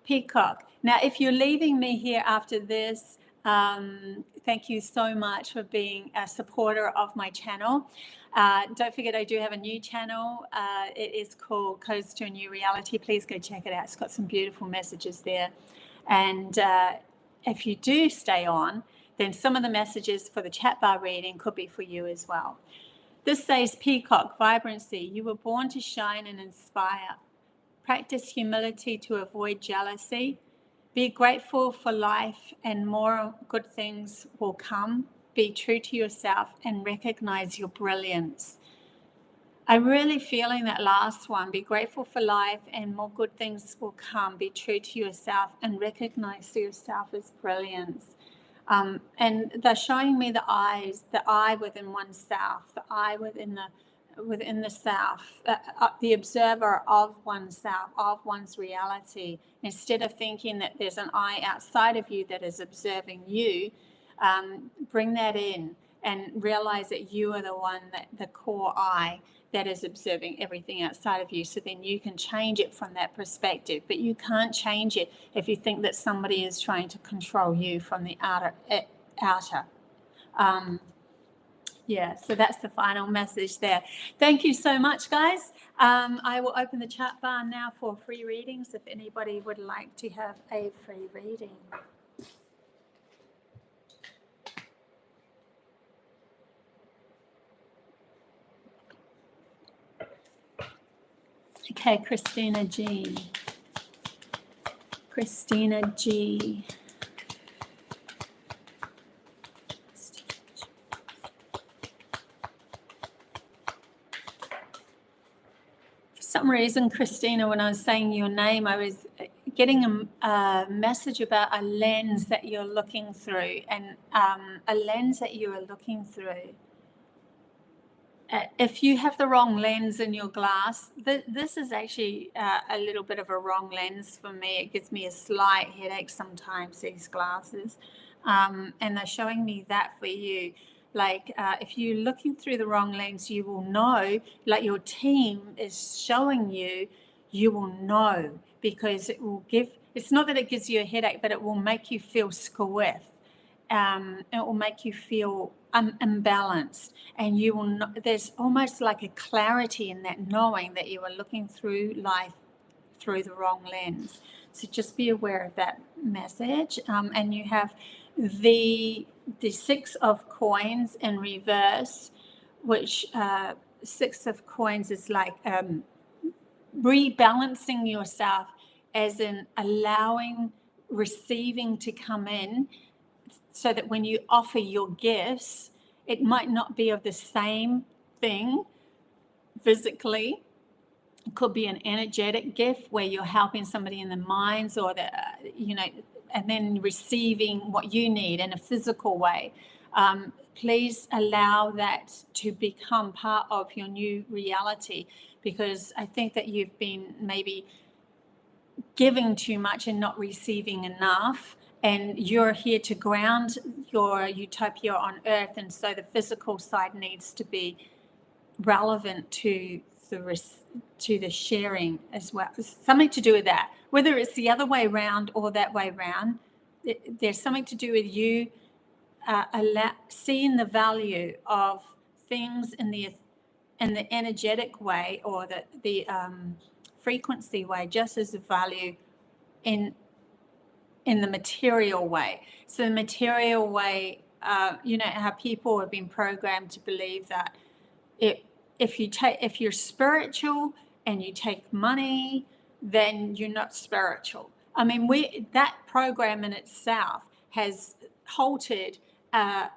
Peacock. Now, if you're leaving me here after this, thank you so much for being a supporter of my channel. Don't forget, I do have a new channel. It is called Codes to a New Reality. Please go check it out. It's got some beautiful messages there. And if you do stay on, then some of the messages for the chat bar reading could be for you as well. This says, Peacock, vibrancy. You were born to shine and inspire. Practice humility to avoid jealousy. Be grateful for life and more good things will come. Be true to yourself and recognize your brilliance. I'm really feeling that last one. Be grateful for life and more good things will come. Be true to yourself and recognize yourself as brilliance. And they're showing me the eyes, the I within oneself, the I within the self, the observer of oneself, of one's reality. Instead of thinking that there's an I outside of you that is observing you, bring that in and realize that you are the one, that the core I that is observing everything outside of you. So then you can change it from that perspective. But you can't change it if you think that somebody is trying to control you from the outer. Yeah, so that's the final message there. Thank you so much, guys. I will open the chat bar now for free readings if anybody would like to have a free reading. Okay, Christina G. Christina G. For some reason, Christina, when I was saying your name, I was getting a message about a lens that you're looking through, and a lens that you are looking through. If you have the wrong lens in your glass, this is actually a little bit of a wrong lens for me. It gives me a slight headache sometimes, these glasses. And they're showing me that for you. Like, if you're looking through the wrong lens, you will know, like your team is showing you, you will know, because it will give, it's not that it gives you a headache, but it will make you feel squiff. It will make you feel imbalanced, and you will not, there's almost like a clarity in that, knowing that you are looking through life through the wrong lens. So just be aware of that message. And you have the 6 of coins in reverse, which 6 of coins is like rebalancing yourself, as in allowing receiving to come in, so that when you offer your gifts, it might not be of the same thing physically. It could be an energetic gift where you're helping somebody in the minds, or the, and then receiving what you need in a physical way. Please allow that to become part of your new reality, because I think that you've been maybe giving too much and not receiving enough. And you're here to ground your utopia on earth, and so the physical side needs to be relevant to the sharing as well. Something to do with that, whether it's the other way around or that way around. There's something to do with you seeing the value of things in the energetic way, or the frequency way, just as the value in the material way. So the material way, how people have been programmed to believe that if you're spiritual and you take money, then you're not spiritual. I mean, that program in itself has halted a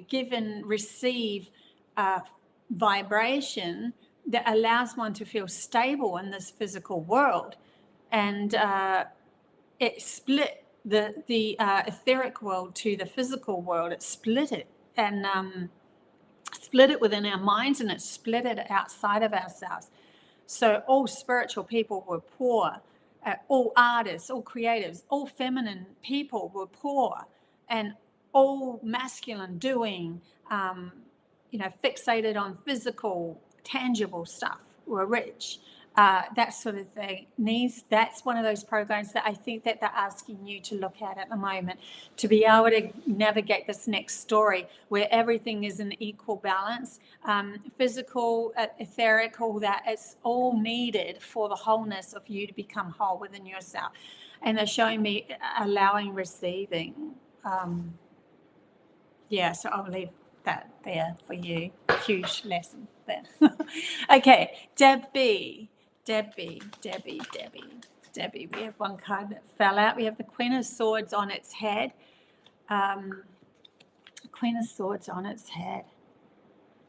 give and receive vibration that allows one to feel stable in this physical world. And it split the etheric world to the physical world. It split it, and split it within our minds, and it split it outside of ourselves. So all spiritual people were poor, all artists, all creatives, all feminine people were poor, and all masculine doing, fixated on physical, tangible stuff were rich. That sort of thing. That's one of those programs that I think that they're asking you to look at the moment, to be able to navigate this next story where everything is in equal balance, physical, etherical, that it's all needed for the wholeness of you to become whole within yourself. And they're showing me allowing receiving. So I'll leave that there for you. Huge lesson there. Okay, Debbie. We have one card that fell out. We have the Queen of Swords on its head. Queen of Swords on its head.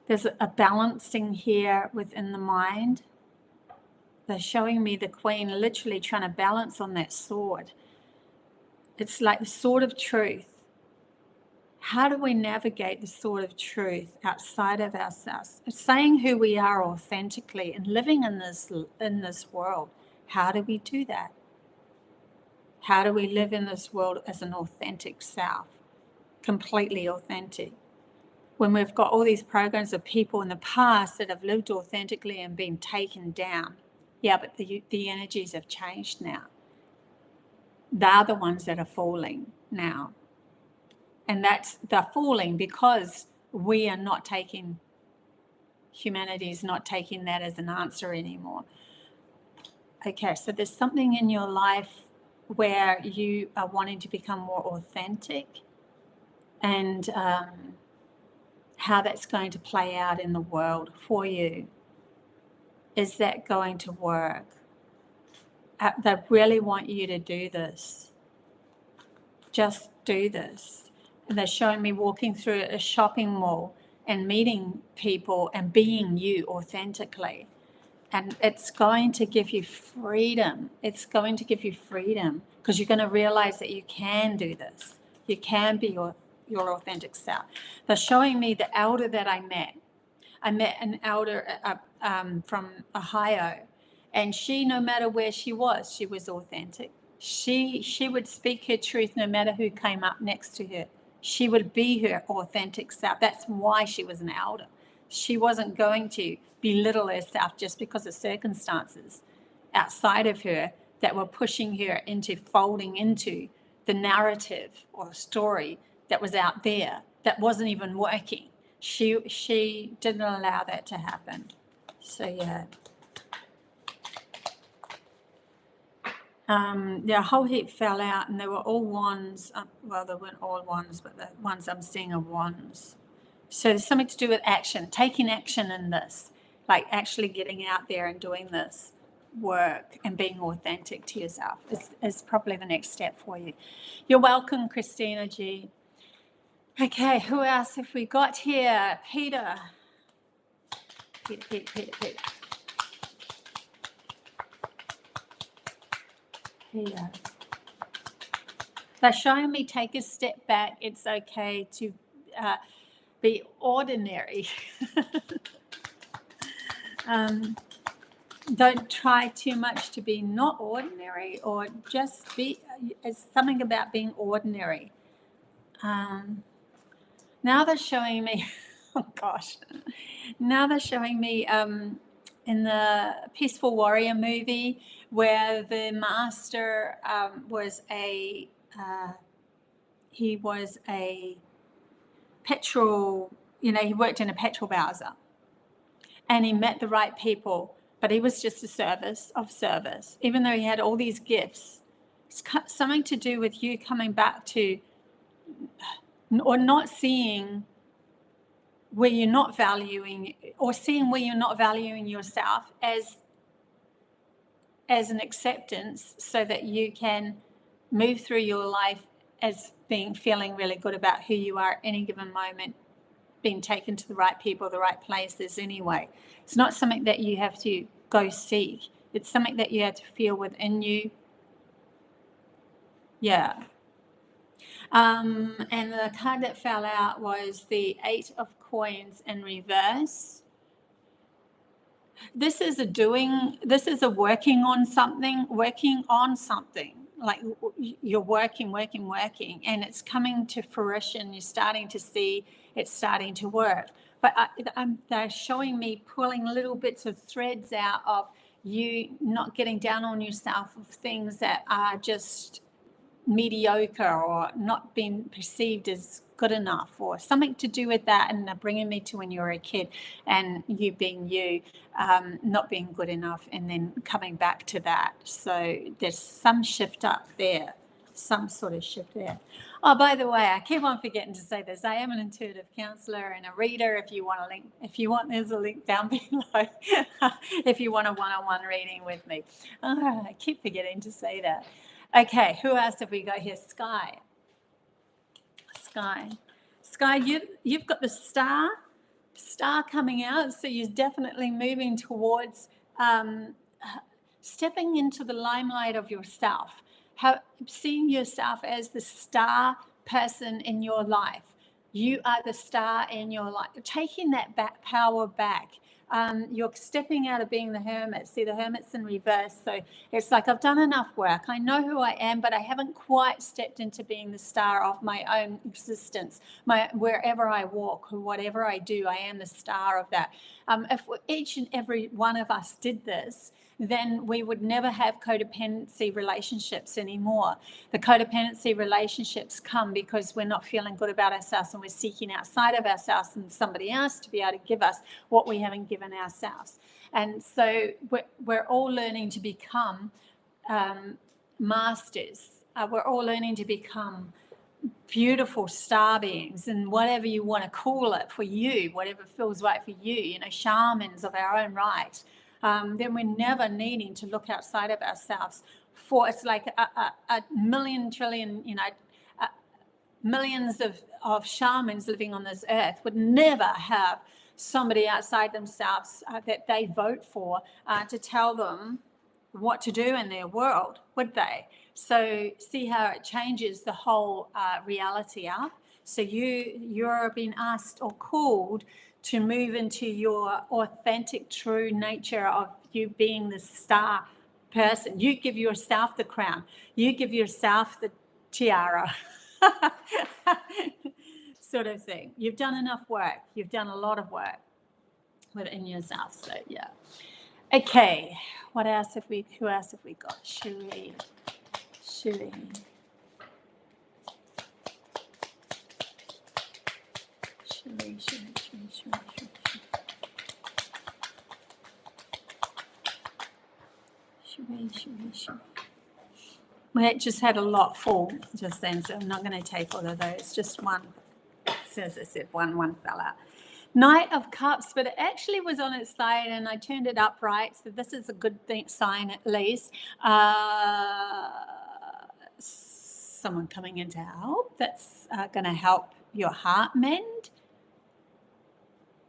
There's a balancing here within the mind. They're showing me the Queen literally trying to balance on that sword. It's like the sword of truth. How do we navigate the sword of truth outside of ourselves? It's saying who we are authentically and living in this world. How do we do that? How do we live in this world as an authentic self? Completely authentic. When we've got all these programs of people in the past that have lived authentically and been taken down. Yeah, but the energies have changed now. They're the ones that are falling now. And they're falling because we are not taking, humanity is not taking that as an answer anymore. Okay, so there's something in your life where you are wanting to become more authentic, and how that's going to play out in the world for you. Is that going to work? They really want you to do this. Just do this. And they're showing me walking through a shopping mall and meeting people and being you authentically. And it's going to give you freedom. It's going to give you freedom because you're going to realize that you can do this. You can be your authentic self. They're showing me the elder that I met. I met an elder from Ohio, and she, no matter where she was authentic. She would speak her truth no matter who came up next to her. She would be her authentic self. That's why she was an elder. She wasn't going to belittle herself just because of circumstances outside of her that were pushing her into folding into the narrative or story that was out there that wasn't even working. She didn't allow that to happen. So yeah. A whole heap fell out, and they were all wands. Well, they weren't all wands, but the ones I'm seeing are wands. So there's something to do with action, taking action in this, like actually getting out there and doing this work and being authentic to yourself is probably the next step for you. You're welcome, Christina G. Okay, who else have we got here? Peter. Here. They're showing me take a step back. It's okay to be ordinary. Don't try too much to be not ordinary, or just be. It's something about being ordinary. Now they're showing me, oh gosh, now they're showing me in the Peaceful Warrior movie where the master was a petrol, he worked in a petrol bowser, and he met the right people, but he was just a service, even though he had all these gifts. It's something to do with you coming back to, or not seeing where you're not valuing, or seeing where you're not valuing yourself as an acceptance, so that you can move through your life as feeling really good about who you are at any given moment, been taken to the right people, the right places anyway. It's not something that you have to go seek. It's something that you have to feel within you. Yeah. And the card that fell out was the 8 of Coins in reverse. This is a working on something. Like you're working, and it's coming to fruition. You're starting to see it's starting to work. But they're showing me pulling little bits of threads out of you not getting down on yourself of things that are just mediocre or not being perceived as good enough, or something to do with that, and they're bringing me to when you were a kid and you being you, not being good enough, and then coming back to that. So there's some shift up there, some sort of shift there. Oh, by the way, I keep on forgetting to say this. I am an intuitive counselor and a reader. If you want a link, there's a link down below. If you want a one-on-one reading with me. Oh, I keep forgetting to say that. Okay, who else have we got here? Sky, you've got the star coming out, so you're definitely moving towards stepping into the limelight of yourself, seeing yourself as the star person in your life. You are the star in your life, taking that power back. You're stepping out of being the hermit. See, the hermit's in reverse. So it's like, I've done enough work. I know who I am, but I haven't quite stepped into being the star of my own existence. Wherever I walk or whatever I do, I am the star of that. If each and every one of us did this, then we would never have codependency relationships anymore. The codependency relationships come because we're not feeling good about ourselves and we're seeking outside of ourselves and somebody else to be able to give us what we haven't given ourselves. And so we're all learning to become masters. We're all learning to become beautiful star beings, and whatever you want to call it for you, whatever feels right for you, shamans of our own right. Then we're never needing to look outside of ourselves it's like a million trillion, millions of shamans living on this earth would never have somebody outside themselves that they vote for to tell them what to do in their world, would they? So see how it changes the whole reality up. So you're being asked or called to move into your authentic, true nature of you being the star person. You give yourself the crown. You give yourself the tiara. Sort of thing. You've done enough work. You've done a lot of work within yourself. So yeah. Okay. Who else have we got? Cherie. We just had a lot fall just then, so I'm not going to take all of those. Just one. As I said, one fell out. Knight of Cups, but it actually was on its side and I turned it upright, so this is a good sign at least. Someone coming in to help, that's going to help your heart mend.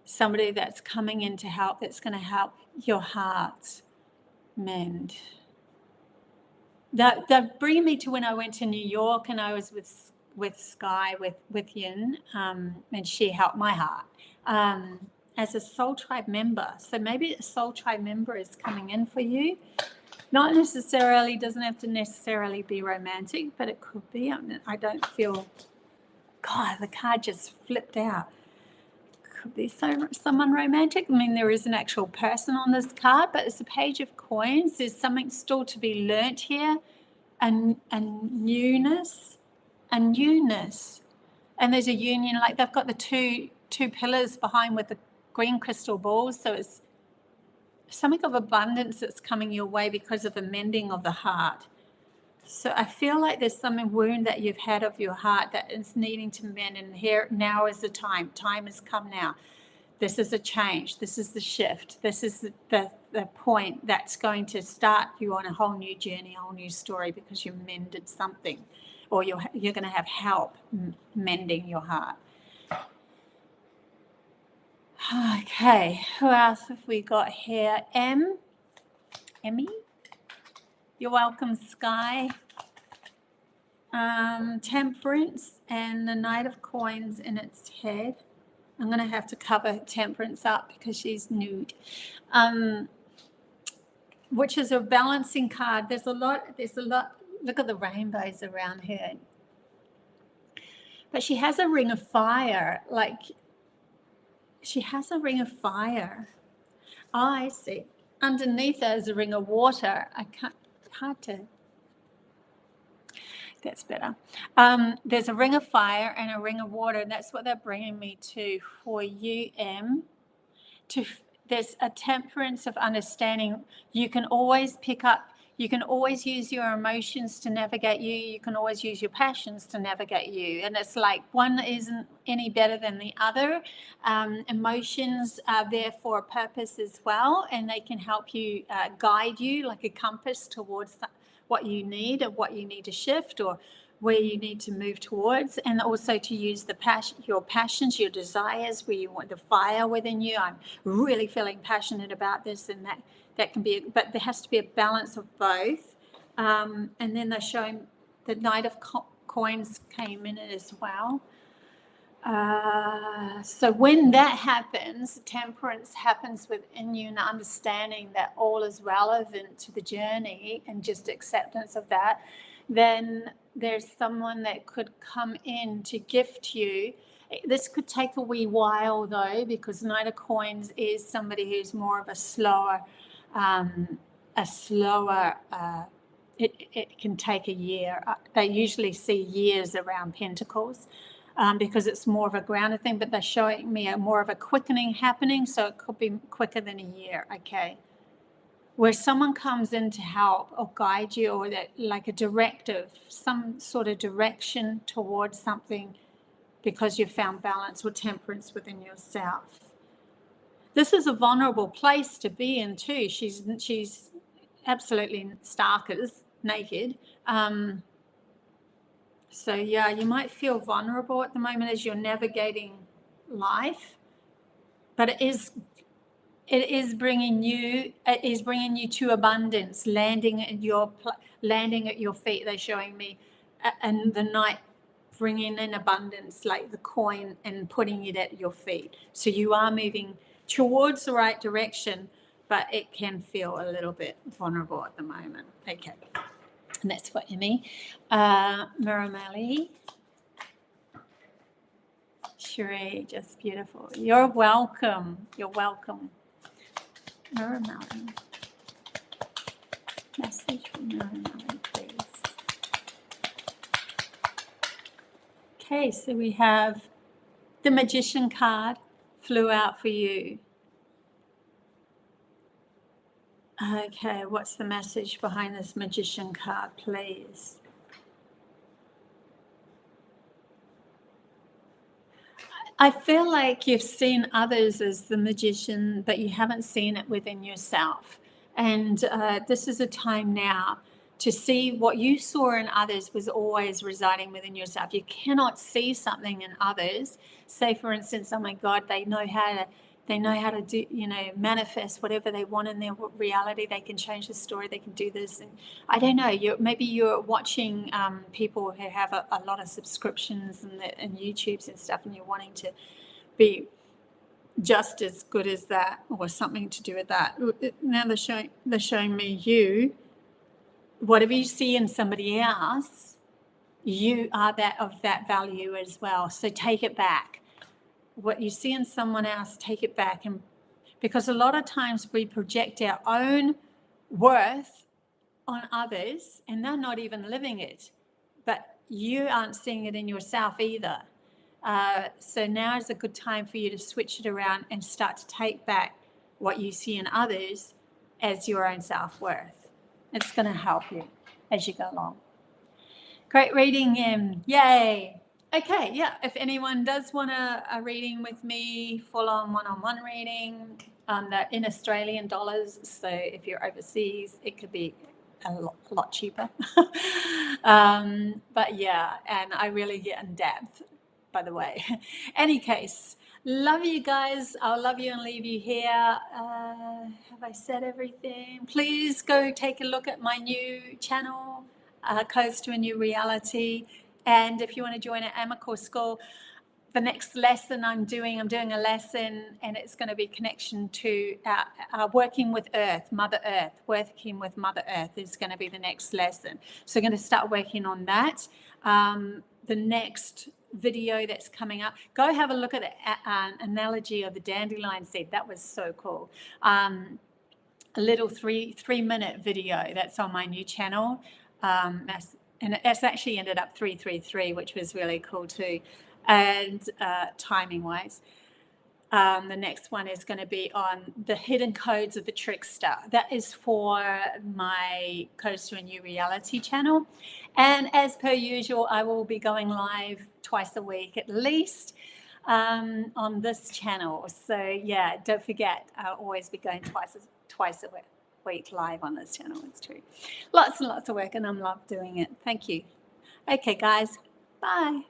Somebody that's coming in to help, that's going to help your heart mend. That bring me to when I went to New York and I was with Sky, with Yin, and she helped my heart as a soul tribe member. So maybe a soul tribe member is coming in for you. Not necessarily, doesn't have to necessarily be romantic, but it could be. I don't feel, God, the card just flipped out. Could be someone romantic. I mean, there is an actual person on this card, but it's a page of coins. There's something still to be learnt here, and newness. And there's a union, like they've got the two pillars behind with the green crystal balls, so it's something of abundance that's coming your way because of the mending of the heart. So I feel like there's some wound that you've had of your heart that is needing to mend, and here now is the time has come now. This is a change, this is the shift, this is the point that's going to start you on a whole new journey, a whole new story, because you mended something, or you're going to have help mending your heart. Okay, who else have we got here? Emmy? You're welcome, Sky. Temperance and the Knight of Coins in its head. I'm going to have to cover Temperance up because she's nude. Which is a balancing card. There's a lot. Look at the rainbows around her. But she has a ring of fire. She has a ring of fire. Oh, I see. Underneath her is a ring of water. Hard to. That's better. There's a ring of fire and a ring of water, and that's what they're bringing me to for you, Em. There's a temperance of understanding. You can always you can always use your emotions to navigate you. You can always use your passions to navigate you. And it's like one isn't any better than the other. Emotions are there for a purpose as well, and they can help you guide you like a compass towards what you need or what you need to shift or where you need to move towards, and also to use your passions, your desires, where you want the fire within you. I'm really feeling passionate about this, and that can be, but there has to be a balance of both. And then they're showing the Knight of Coins came in as well. So when that happens, temperance happens within you, and understanding that all is relevant to the journey and just acceptance of that, then there's someone that could come in to gift you. This could take a wee while though, because Knight of Coins is somebody who's more of a slower, it can take a year. They usually see years around Pentacles. Because it's more of a grounded thing, but they're showing me more of a quickening happening, so it could be quicker than a year, okay? Where someone comes in to help or guide you, or that like a directive, some sort of direction towards something, because you've found balance or temperance within yourself. This is a vulnerable place to be in too. She's absolutely stark as naked. So yeah, you might feel vulnerable at the moment as you're navigating life, but it is bringing you to abundance, landing at your feet. They're showing me, and the Knight bringing in abundance, like the coin, and putting it at your feet. So you are moving towards the right direction, but it can feel a little bit vulnerable at the moment. Okay. And that's for Emmy. Miramali. Sheree, just beautiful. You're welcome. You're welcome. Miramali. Message from Miramali, please. Okay, so we have the Magician card flew out for you. Okay, what's the message behind this Magician card, please? I feel like you've seen others as the magician, but you haven't seen it within yourself. And this is a time now to see what you saw in others was always residing within yourself. You cannot see something in others. Say, for instance, oh my God, they know how to do, manifest whatever they want in their reality. They can change the story. They can do this. And I don't know, maybe you're watching people who have a lot of subscriptions and YouTubes and stuff, and you're wanting to be just as good as that or something to do with that. Now they're showing me you. Whatever you see in somebody else, you are of that value as well. So take it back. What you see in someone else, take it back. And because a lot of times we project our own worth on others, and they're not even living it, but you aren't seeing it in yourself either. So now is a good time for you to switch it around and start to take back what you see in others as your own self-worth. It's going to help you as you go along. Great reading, yay. Okay, yeah, if anyone does want a reading with me, full-on one-on-one reading, they're in Australian dollars, so if you're overseas, it could be a lot cheaper. But yeah, and I really get in depth, by the way. Any case, Love you guys. I'll love you and leave you here. Have I said everything? Please go take a look at my new channel, Codes to a New Reality. And if you want to join an Amicor School, the next lesson I'm doing a lesson, and it's going to be connection to working with Earth, Mother Earth. Working with Mother Earth is going to be the next lesson. So I'm going to start working on that. The next video that's coming up, go have a look at the analogy of the dandelion seed. That was so cool. A little three-minute video that's on my new channel. And it's actually ended up 333, which was really cool too. And timing wise, the next one is going to be on the hidden codes of the trickster. That is for my Codes to a New Reality channel. And as per usual, I will be going live twice a week at least on this channel. So yeah, don't forget, I'll always be going twice a week live on this channel. It's true. Lots and lots of work, and I'm love doing it. Thank you. Okay, guys. Bye.